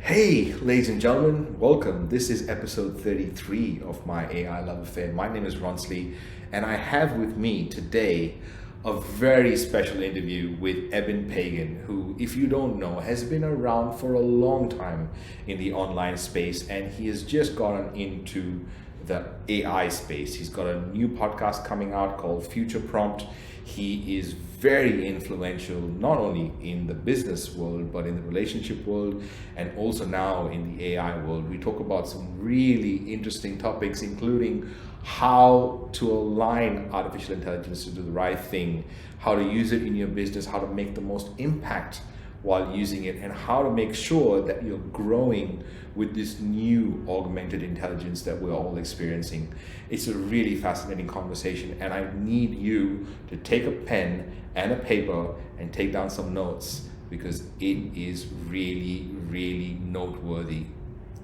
Hey, ladies and gentlemen, welcome. This is episode 33 of my AI Love Affair. My name is Ronsley, and I have with me today a very special interview with Eben Pagan, who, if you don't know, has been around for a long time in the online space, and he has just gotten into the AI space. He's got a new podcast coming out called Future Prompt. He is very influential not only in the business world but in the relationship world and also now in the AI world. We talk about some really interesting topics, including how to align artificial intelligence to do the right thing, how to use it in your business, how to make the most impact while using it, and how to make sure that you're growing with this new augmented intelligence that we're all experiencing. It's a really fascinating conversation, and I need you to take a pen and a paper and take down some notes because it is really, really noteworthy.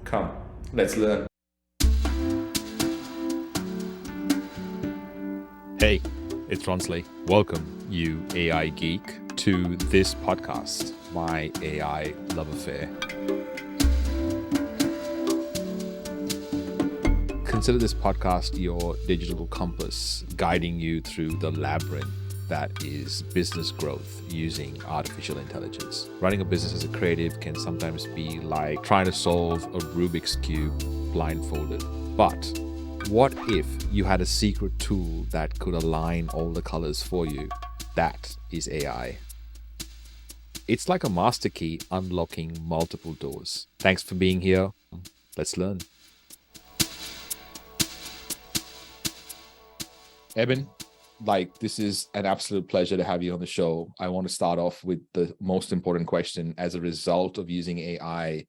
Come, let's learn. Hey, it's Ronsley. Welcome, you AI geek, to this podcast, My AI Love Affair. Consider this podcast your digital compass, guiding you through the labyrinth that is business growth using artificial intelligence. Running a business as a creative can sometimes be like trying to solve a Rubik's Cube blindfolded. But what if you had a secret tool that could align all the colors for you? That is AI. It's like a master key unlocking multiple doors. Thanks for being here. Let's learn. Eben, this is an absolute pleasure to have you on the show. I want to start off with the most important question. As a result of using AI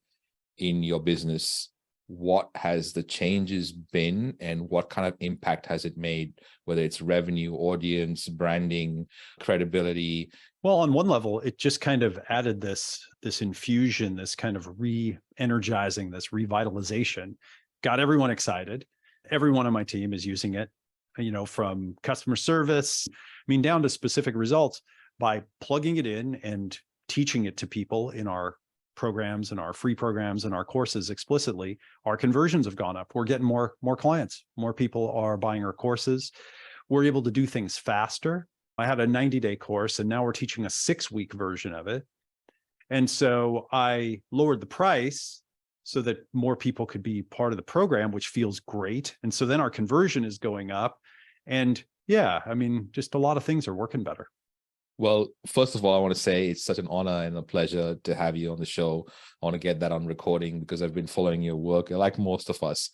in your business, what has the changes been and what kind of impact has it made, whether it's revenue, audience, branding, credibility? Well, on one level, it just kind of added this infusion, this kind of re-energizing, this revitalization, got everyone excited. Everyone on my team is using it, from customer service, down to specific results by plugging it in and teaching it to people in our programs and our free programs and our courses explicitly. Our conversions have gone up. We're getting more clients. More people are buying our courses. We're able to do things faster. I had a 90-day course, and now we're teaching a 6-week version of it. And so I lowered the price so that more people could be part of the program, which feels great. And so then our conversion is going up. And just a lot of things are working better. Well, first of all, I want to say it's such an honor and a pleasure to have you on the show. I want to get that on recording because I've been following your work, like most of us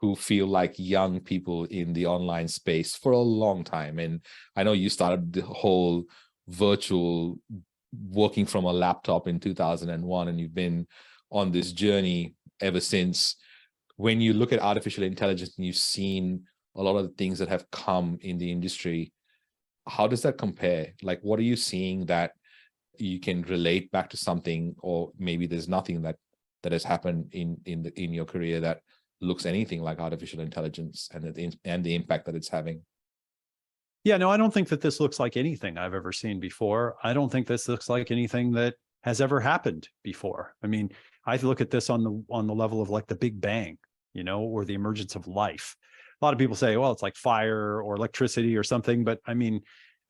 who feel like young people in the online space for a long time. And I know you started the whole virtual working from a laptop in 2001, and you've been on this journey ever since. When you look at artificial intelligence and you've seen a lot of the things that have come in the industry, how does that compare? What are you seeing that you can relate back to something, or maybe there's nothing that has happened in your career that looks anything like artificial intelligence and the impact that it's having? Yeah, no, I don't think that this looks like anything I've ever seen before. I don't think this looks like anything that has ever happened before. I look at this on the level of like the Big Bang, or the emergence of life. A lot of people say, well, it's like fire or electricity or something, but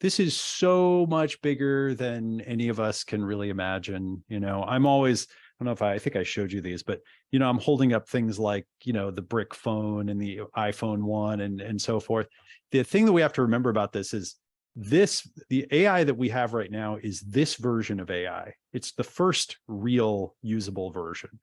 this is so much bigger than any of us can really imagine. I'm always, I don't know if I think I showed you these, but I'm holding up things like, the brick phone and the iPhone 1 and so forth. The thing that we have to remember about this is the AI that we have right now is this version of AI. It's the first real usable version.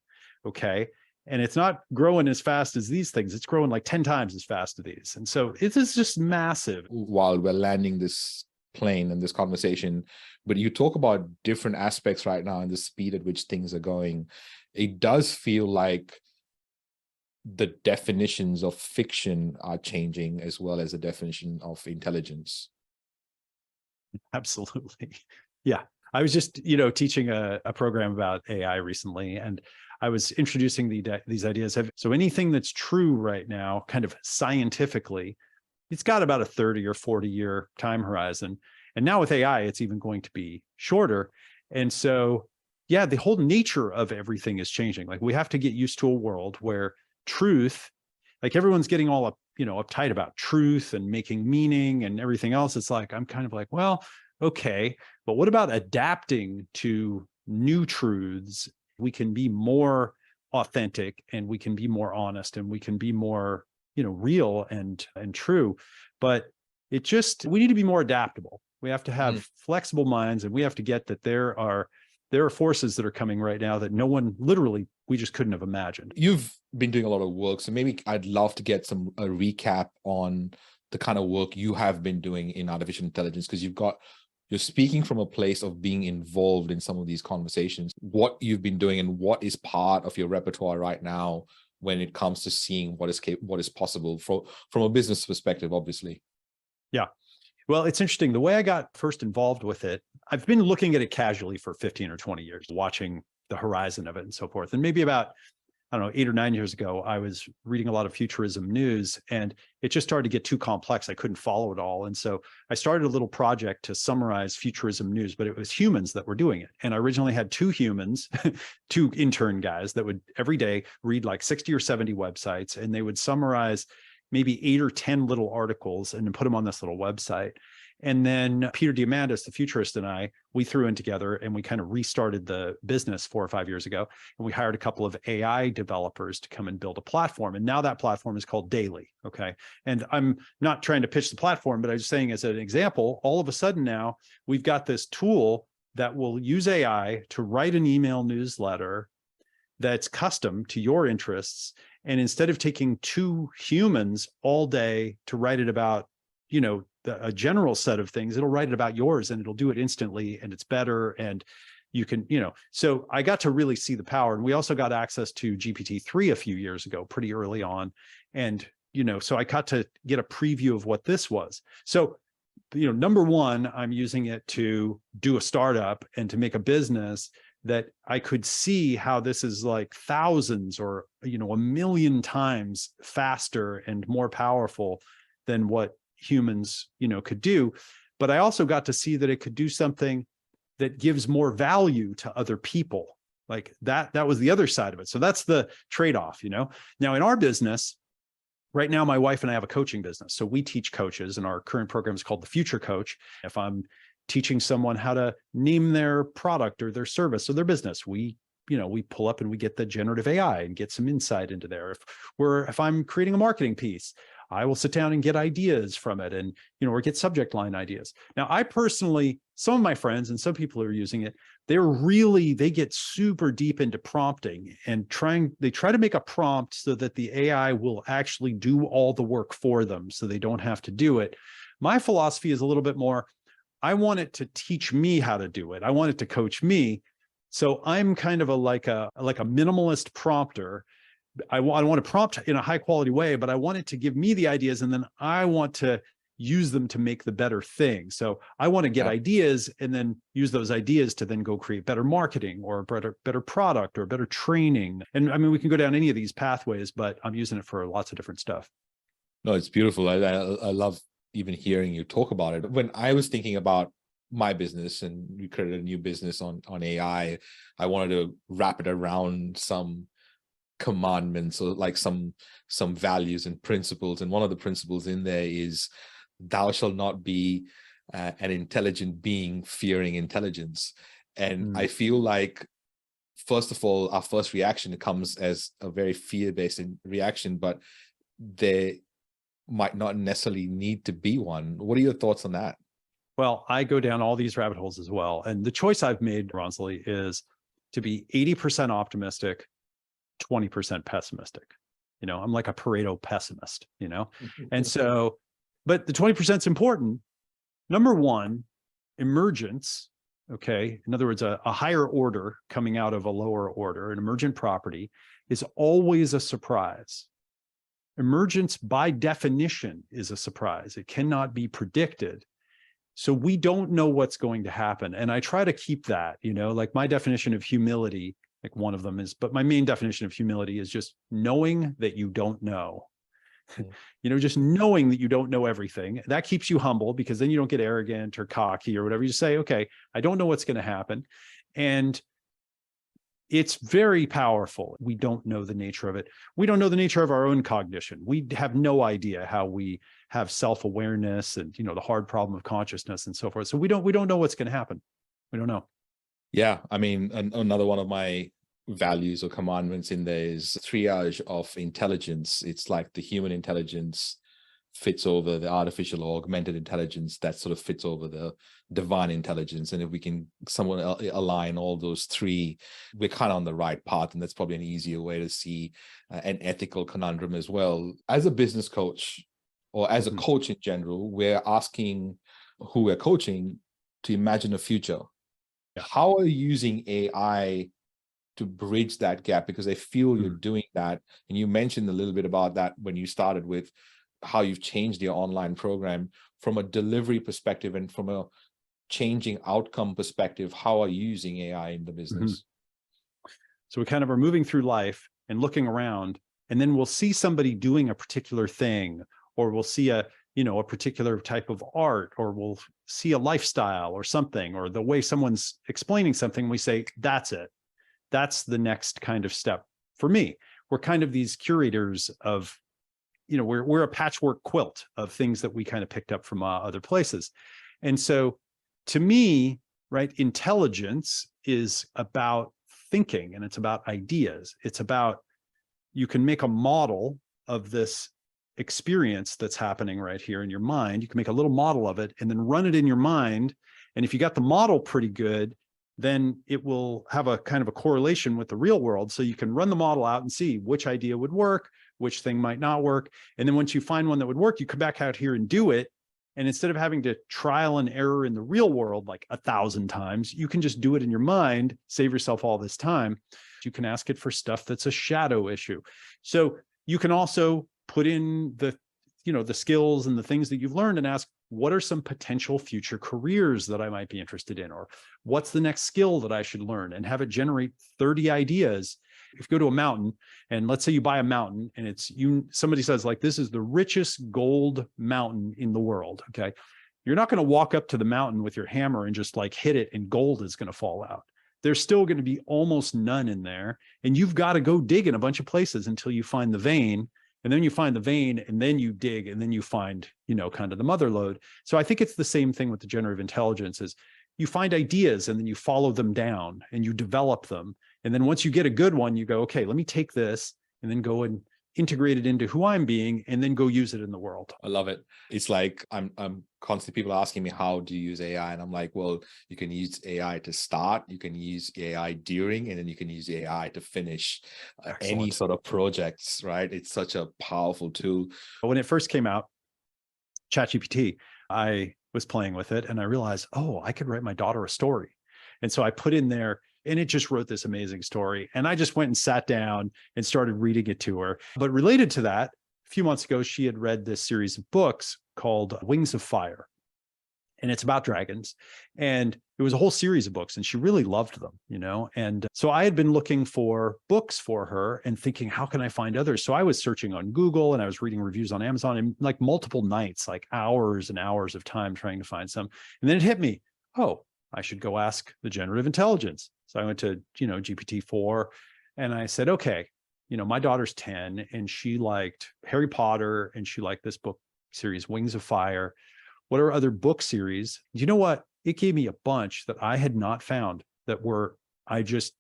Okay. And it's not growing as fast as these things. It's growing like 10 times as fast as these. And so it is just massive. While we're landing this plane and this conversation, but you talk about different aspects right now and the speed at which things are going. It does feel like the definitions of fiction are changing as well as the definition of intelligence. Absolutely. Yeah. I was just, teaching a program about AI recently, and I was introducing these ideas. So anything that's true right now, kind of scientifically, it's got about a 30 or 40 year time horizon. And now with AI, it's even going to be shorter. And so yeah, the whole nature of everything is changing. Like we have to get used to a world where truth, like everyone's getting all up, uptight about truth and making meaning and everything else. It's like, I'm kind of like, well, okay, but what about adapting to new truths? We can be more authentic and we can be more honest and we can be more, real and true. But we need to be more adaptable. We have to have flexible minds, and we have to get that there are forces that are coming right now that no one, literally, we just couldn't have imagined. You've been doing a lot of work, so maybe I'd love to get a recap on the kind of work you have been doing in artificial intelligence, because you're speaking from a place of being involved in some of these conversations, what you've been doing and what is part of your repertoire right now when it comes to seeing what is possible from a business perspective, obviously. Yeah. Well, it's interesting. The way I got first involved with it, I've been looking at it casually for 15 or 20 years, watching the horizon of it and so forth. And maybe about, I don't know, 8 or 9 years ago, I was reading a lot of futurism news, and it just started to get too complex. I couldn't follow it all. And so I started a little project to summarize futurism news, but it was humans that were doing it. And I originally had 2 humans, 2 intern guys that would every day read like 60 or 70 websites, and they would summarize maybe 8 or 10 little articles and then put them on this little website. And then Peter Diamandis, the futurist, and we threw in together and we kind of restarted the business 4 or 5 years ago. And we hired a couple of AI developers to come and build a platform. And now that platform is called Daily. Okay. And I'm not trying to pitch the platform, but I was saying as an example, all of a sudden now we've got this tool that will use AI to write an email newsletter that's custom to your interests. And instead of taking 2 humans all day to write it about, a general set of things, it'll write it about yours and it'll do it instantly, and it's better. And you can, so I got to really see the power. And we also got access to GPT-3 a few years ago, pretty early on. And, so I got to get a preview of what this was. So, number one, I'm using it to do a startup and to make a business that I could see how this is like thousands or, 1 million times faster and more powerful than what humans, could do. But I also got to see that it could do something that gives more value to other people. Like that was the other side of it. So that's the trade-off, Now in our business, right now, my wife and I have a coaching business. So we teach coaches, and our current program is called the Future Coach. If I'm teaching someone how to name their product or their service or their business, we pull up and we get the generative AI and get some insight into there. If I'm creating a marketing piece, I will sit down and get ideas from it, and or get subject line ideas. Now, I personally, some of my friends and some people who are using it, they get super deep into prompting and they try to make a prompt so that the AI will actually do all the work for them, so they don't have to do it. My philosophy is a little bit more, I want it to teach me how to do it. I want it to coach me. So I'm kind of like a minimalist prompter. I want to prompt in a high quality way, but I want it to give me the ideas, and then I want to use them to make the better thing. So I want to get ideas and then use those ideas to then go create better marketing or better product or better training. And I mean, we can go down any of these pathways, but I'm using it for lots of different stuff. No, it's beautiful. I love even hearing you talk about it. When I was thinking about my business and we created a new business on AI, I wanted to wrap it around some commandments or like some values and principles. And one of the principles in there is, thou shalt not be an intelligent being fearing intelligence. And I feel like, first of all, our first reaction comes as a very fear-based reaction, but there might not necessarily need to be one. What are your thoughts on that? Well, I go down all these rabbit holes as well. And the choice I've made, Ronsley, is to be 80% optimistic, 20% pessimistic. I'm like a Pareto pessimist, And so, but the 20% is important. Number one, emergence. Okay. In other words, a higher order coming out of a lower order, an emergent property, is always a surprise. Emergence by definition is a surprise. It cannot be predicted. So we don't know what's going to happen. And I try to keep that, like my definition of humility, like one of them is, but my main definition of humility is just knowing that you don't know. Just knowing that you don't know everything. That keeps you humble, because then you don't get arrogant or cocky or whatever. You say, okay, I don't know what's going to happen. And It's very powerful. We don't know the nature of it. We don't know the nature of our own cognition. We have no idea how we have self-awareness and, the hard problem of consciousness and so forth. So we don't know what's going to happen. We don't know. Yeah, I mean, another one of my values or commandments in there is triage of intelligence. It's like the human intelligence fits over the artificial or augmented intelligence that sort of fits over the divine intelligence. And if we can somewhat align all those three, we're kind of on the right path. And that's probably an easier way to see an ethical conundrum as well. As a business coach or as a coach in general, we're asking who we're coaching to imagine a future. Yeah. How are you using AI to bridge that gap? Because I feel you're doing that. And you mentioned a little bit about that when you started with how you've changed your online program from a delivery perspective and from a changing outcome perspective. How are you using AI in the business? So we kind of are moving through life and looking around, and then we'll see somebody doing a particular thing, or we'll see a particular type of art, or we'll see a lifestyle or something, or the way someone's explaining something. We say, that's it. That's the next kind of step. For me, we're kind of these curators of, we're a patchwork quilt of things that we kind of picked up from other places. And so to me, right, intelligence is about thinking, and it's about ideas. It's about, you can make a model of this experience that's happening right here in your mind. You can make a little model of it and then run it in your mind. And if you got the model pretty good, then it will have a kind of a correlation with the real world. So you can run the model out and see which idea would work, which thing might not work. And then once you find one that would work, you come back out here and do it. And instead of having to trial and error in the real world like 1,000 times, you can just do it in your mind, save yourself all this time. You can ask it for stuff that's a shadow issue. So you can also put in the skills and the things that you've learned and ask, what are some potential future careers that I might be interested in? Or what's the next skill that I should learn? And have it generate 30 ideas. If you go to a mountain, and let's say you buy a mountain and somebody says like, this is the richest gold mountain in the world. Okay. You're not going to walk up to the mountain with your hammer and just like hit it and gold is going to fall out. There's still going to be almost none in there. And you've got to go dig in a bunch of places until you find the vein. And then you find the vein, and then you dig, and then you find, kind of the mother lode. So I think it's the same thing with the generative intelligence is you find ideas and then you follow them down and you develop them. And then once you get a good one, you go, okay, let me take this and then go and integrate it into who I'm being and then go use it in the world. I love it. It's like I'm constantly, people are asking me, how do you use AI? And I'm like, well, you can use AI to start, you can use AI during, and then you can use AI to finish any sort of projects, right? It's such a powerful tool. When it first came out, ChatGPT, I was playing with it and I realized, oh, I could write my daughter a story. And so I put in there, and it just wrote this amazing story. And I just went and sat down and started reading it to her. But related to that, a few months ago, she had read this series of books called Wings of Fire. And it's about dragons. And it was a whole series of books, and she really loved them, And so I had been looking for books for her and thinking, how can I find others? So I was searching on Google and I was reading reviews on Amazon, and like multiple nights, like hours and hours of time trying to find some. And then it hit me, oh, I should go ask the generative intelligence. So I went to, GPT-4 and I said, okay, my daughter's 10 and she liked Harry Potter and she liked this book series, Wings of Fire. What are other book series? You know what? It gave me a bunch that I had not found that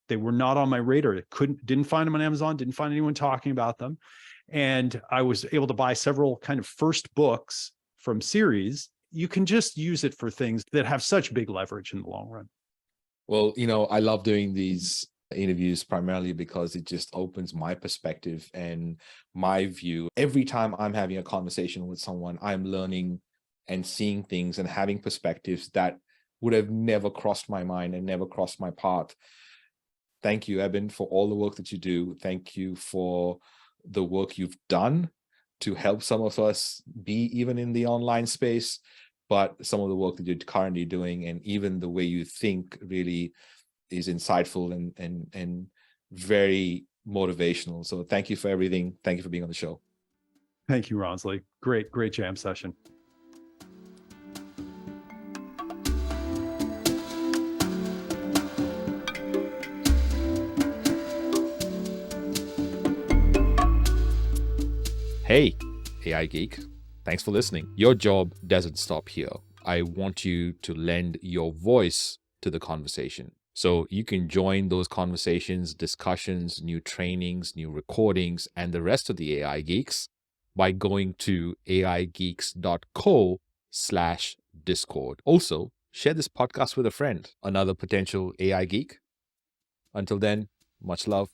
they were not on my radar. Didn't find them on Amazon, didn't find anyone talking about them. And I was able to buy several kind of first books from series. You can just use it for things that have such big leverage in the long run. Well, I love doing these interviews primarily because it just opens my perspective and my view. Every time I'm having a conversation with someone, I'm learning and seeing things and having perspectives that would have never crossed my mind and never crossed my path. Thank you, Eben, for all the work that you do. Thank you for the work you've done to help some of us be even in the online space, but some of the work that you're currently doing and even the way you think really is insightful and very motivational. So thank you for everything. Thank you for being on the show. Thank you, Ronsley. Great jam session. Hey, AI Geek, thanks for listening. Your job doesn't stop here. I want you to lend your voice to the conversation. So you can join those conversations, discussions, new trainings, new recordings, and the rest of the AI Geeks by going to aigeeks.co/Discord. Also, share this podcast with a friend, another potential AI geek. Until then, much love.